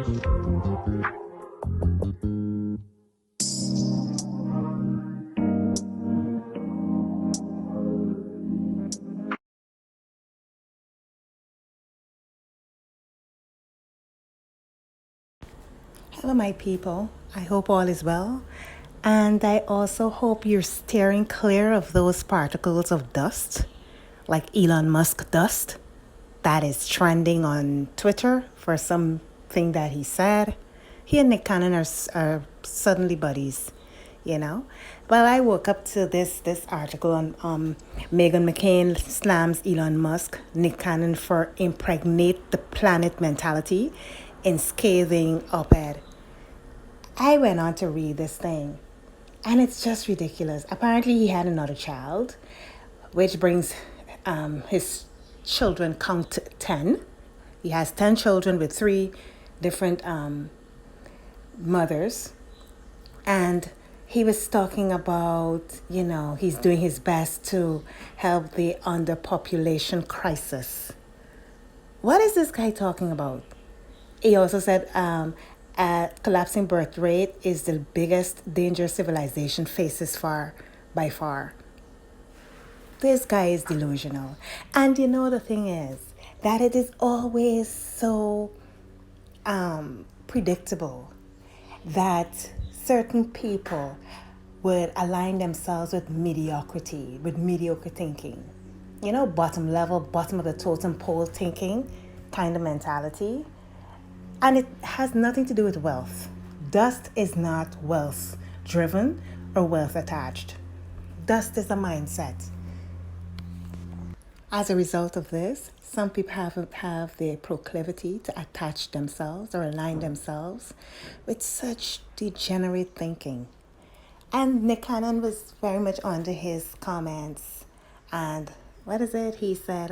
Hello, my people. I hope all is well. And I also hope you're steering clear of those particles of dust, like Elon Musk dust, that is trending on Twitter for something that he said. He and Nick Cannon are suddenly buddies, you know. Well, I woke up to this article on Meghan McCain slams Elon Musk, Nick Cannon for impregnate the planet mentality in scathing op-ed. I went on to read this thing, and it's just ridiculous. Apparently, he had another child, which brings his children count to 10. He has 10 children with three different mothers. And he was talking about, he's doing his best to help the underpopulation crisis. What is this guy talking about? He also said a collapsing birth rate is the biggest danger civilization faces by far. This guy is delusional. And the thing is that it is always so predictable that certain people would align themselves with mediocrity, with mediocre thinking. Bottom level, bottom of the totem pole thinking kind of mentality. And it has nothing to do with wealth. Dust is not wealth driven or wealth attached. Dust is a mindset. As a result of this, some people have the proclivity to attach themselves or align themselves with such degenerate thinking. And Nick Cannon was very much onto his comments. And what is it? He said,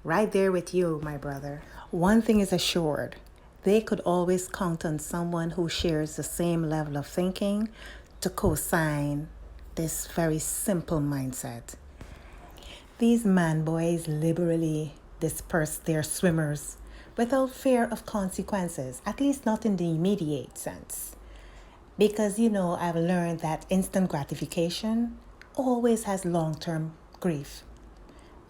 right there with you, my brother. One thing is assured. They could always count on someone who shares the same level of thinking to co-sign this very simple mindset. These man boys liberally disperse their swimmers without fear of consequences, at least not in the immediate sense. Because, I've learned that instant gratification always has long-term grief.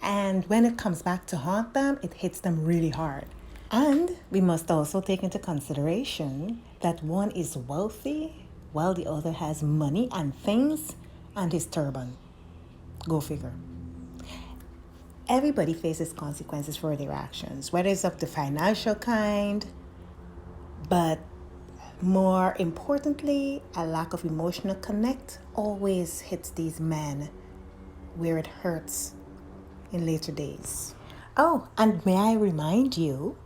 And when it comes back to haunt them, it hits them really hard. And we must also take into consideration that one is wealthy while the other has money and things and his turban. Go figure. Everybody faces consequences for their actions, whether it's of the financial kind, but more importantly, a lack of emotional connect always hits these men where it hurts in later days. Oh, and may I remind you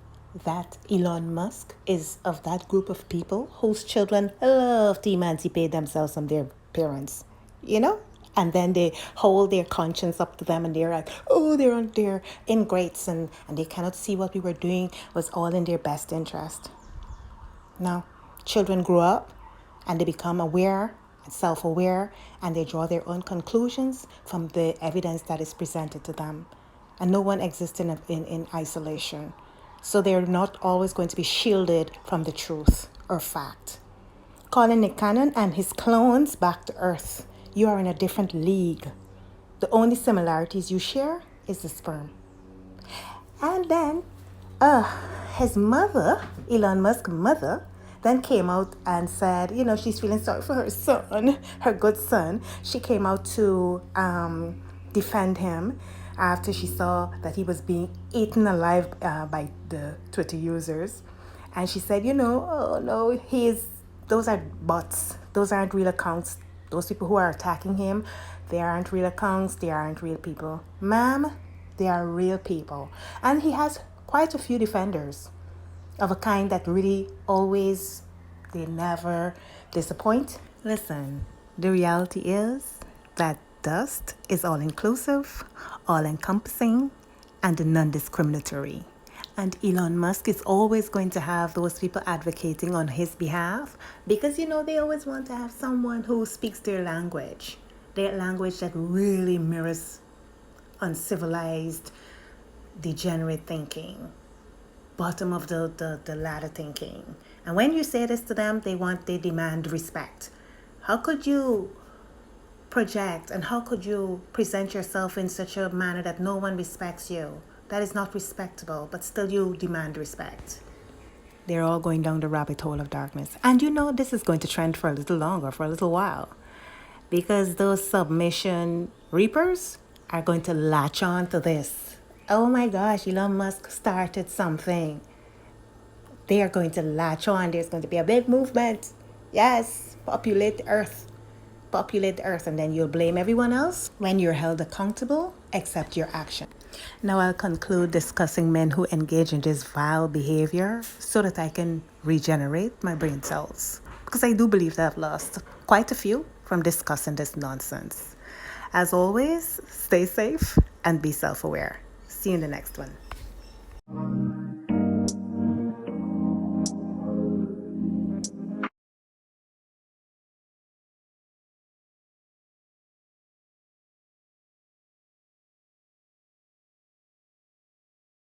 that Elon Musk is of that group of people whose children love to emancipate themselves from their parents, And then they hold their conscience up to them and they're like, oh, they're ingrates and they cannot see what we were doing was all in their best interest. Now, children grow up and they become aware and self-aware and they draw their own conclusions from the evidence that is presented to them. And no one exists in isolation. So they're not always going to be shielded from the truth or fact. Calling Nick Cannon and his clones back to earth. You are in a different league. The only similarities you share is the sperm. And then his mother, Elon Musk's mother, then came out and said, she's feeling sorry for her son, her good son. She came out to defend him after she saw that he was being eaten alive by the Twitter users. And she said, oh no, those are bots. Those aren't real accounts. Those people who are attacking him, they aren't real accounts. They aren't real people. Ma'am, they are real people. And he has quite a few defenders of a kind that really always, they never disappoint. Listen, the reality is that dust is all-inclusive, all-encompassing, and non-discriminatory. And Elon Musk is always going to have those people advocating on his behalf because, they always want to have someone who speaks their language that really mirrors uncivilized, degenerate thinking. bottom of the ladder thinking. And when you say this to them, they demand respect. How could you project and how could you present yourself in such a manner that no one respects you? That is not respectable, but still you demand respect. They're all going down the rabbit hole of darkness. And you know, this is going to trend for a little longer, for a little while. Because those submission reapers are going to latch on to this. Oh my gosh, Elon Musk started something. They are going to latch on. There's going to be a big movement. Yes, populate the earth. Populate the earth, and then you'll blame everyone else when you're held accountable, except your action. Now I'll conclude discussing men who engage in this vile behavior so that I can regenerate my brain cells. Because I do believe that I've lost quite a few from discussing this nonsense. As always, stay safe and be self-aware. See you in the next one.